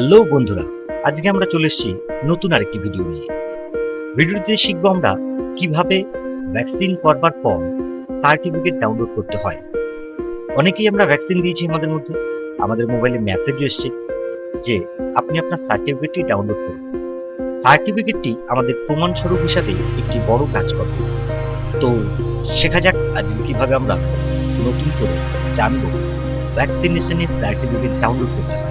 Hello বন্ধুরা, আজকে আমরা চলে এসেছি নতুন আরেকটি ভিডিও নিয়ে। ভিডিওতে শিখবো আমরা কিভাবে ভ্যাকসিন করবার পর সার্টিফিকেট ডাউনলোড করতে হয়। অনেকেই আমরা ভ্যাকসিন দিয়েছি, আমাদের মোবাইলে মেসেজও এসেছে যে আপনি আপনার সার্টিফিকেটটি ডাউনলোড করুন। সার্টিফিকেটটি আমাদের প্রমাণস্বরূপ হিসাবে একটি বড় কাজ করবে। তো শেখা যাক আজকে কিভাবে আমরা নতুন করে জানবো ভ্যাকসিনেশনের সার্টিফিকেট ডাউনলোড করতে হয়।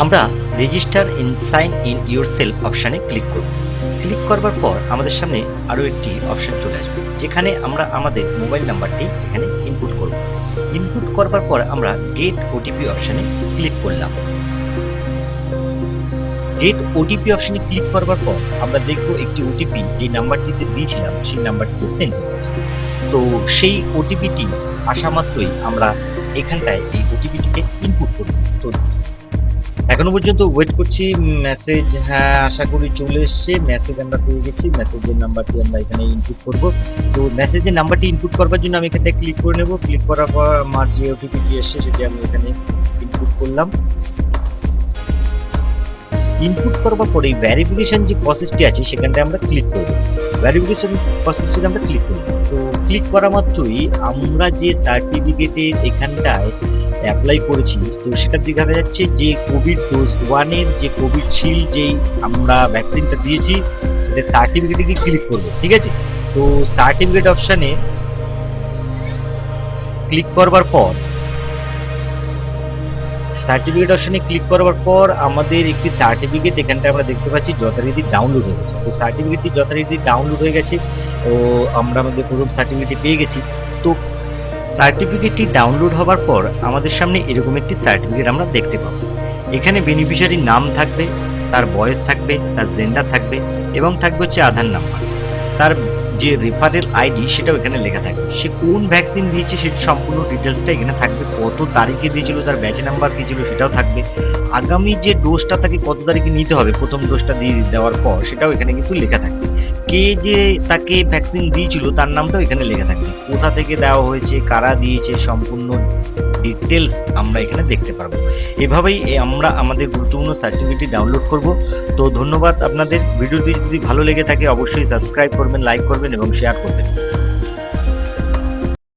আমরা register in sign in yourself অপশানে ক্লিক করব। ক্লিক করবার পর আমাদের সামনে আরও একটি অপশান চলে আসবে, যেখানে আমরা আমাদের মোবাইল নাম্বারটি এখানে ইনপুট করব। ইনপুট করবার পর আমরা গেট ওটিপি অপশানে ক্লিক করলাম। গেট ওটিপি অপশানে ক্লিক করবার পর আমরা দেখব একটি ওটিপি যে নাম্বারটিতে দিয়েছিলাম সেই নাম্বারটিতে সেন্ড হয়ে গেছে। তো সেই ওটিপিটি আসা মাত্রই আমরা এখানটায় এই ওটিপিটিকে ইনপুট করব। তো এখনো পর্যন্ত ওয়েট করছি মেসেজ, হ্যাঁ আশা করি চলে এসছে। মেসেজ আমরা পেয়ে গেছি, মেসেজের নাম্বারটি আমরা এখানে ইনপুট করব। তো মেসেজের নাম্বারটি ইনপুট করবার জন্য আমি এখানটায় ক্লিক করে নেব। ক্লিক করার পর আমার যে ওটিপিটি এসছে সেটি আমি এখানে ইনপুট করলাম। ইনপুট করবার পরে ভেরিফিকেশন যে প্রসেসটি আছে সেখানটায় আমরা ক্লিক করব। ভেরিফিকেশন প্রসেসটিতে আমরা ক্লিক করব। তো ক্লিক করা মাত্রই আমরা যে সার্টিফিকেটের এখানটায় অ্যাপ্লাই করেছি, তো সেটা দেখা যাচ্ছে যে কোভিড ডোজ 1-এর যে কোভিডশিল্ড যেই আমরা ভ্যাকসিনটা দিয়েছি সেটা সার্টিফিকেটে গিয়ে ক্লিক করব। ঠিক আছে, তো সার্টিফিকেট অপশানে ক্লিক করবার পর আমাদের একটি সার্টিফিকেট এখানটা আমরা দেখতে পাচ্ছি যথারীতি ডাউনলোড হয়ে গেছে। তো সার্টিফিকেটটি যথারীতি ডাউনলোড হয়ে গেছে। তো আমরা আমাদের প্রথম সার্টিফিকেটটি পেয়ে গেছি। তো সার্টিফিকেটটি ডাউনলোড হওয়ার পর আমাদের সামনে এরকম একটি সার্টিফিকেট আমরা দেখতে পাবো। এখানে বেনিফিশিয়ারির নাম থাকবে, তার বয়স থাকবে, তার জেন্ডার থাকবে এবং থাকবে হচ্ছে আধার নাম্বার। তার যে রেফারেল আইডি সেটাও এখানে লেখা থাকবে। সে কোন ভ্যাকসিন দিয়েছে সেটা সম্পূর্ণ ডিটেলসটা এখানে থাকবে। কত তারিখে দিয়েছিল, তার ব্যাচ নাম্বার কী ছিল সেটাও থাকবে। আগামী যে ডোজটা তাকে কত তারিখে নিতে হবে প্রথম ডোজটা দিয়ে দেওয়ার পর সেটাও এখানে কিন্তু লেখা থাকবে। কে যে তাকে ভ্যাকসিন দিয়েছিল তার নামটাও এখানে লেখা থাকবে। কোথা থেকে দেওয়া হয়েছে, কারা দিয়েছে, সম্পূর্ণ ডিটেলস আমরা এখানে দেখতে পারবো। এভাবেই আমরা আমাদের গুরুত্বপূর্ণ সার্টিফিকেটটি ডাউনলোড করব। তো ধন্যবাদ আপনাদের। ভিডিওটি যদি ভালো লেগে থাকে অবশ্যই সাবস্ক্রাইব করবেন, লাইক করবেন এবং শেয়ার করবেন।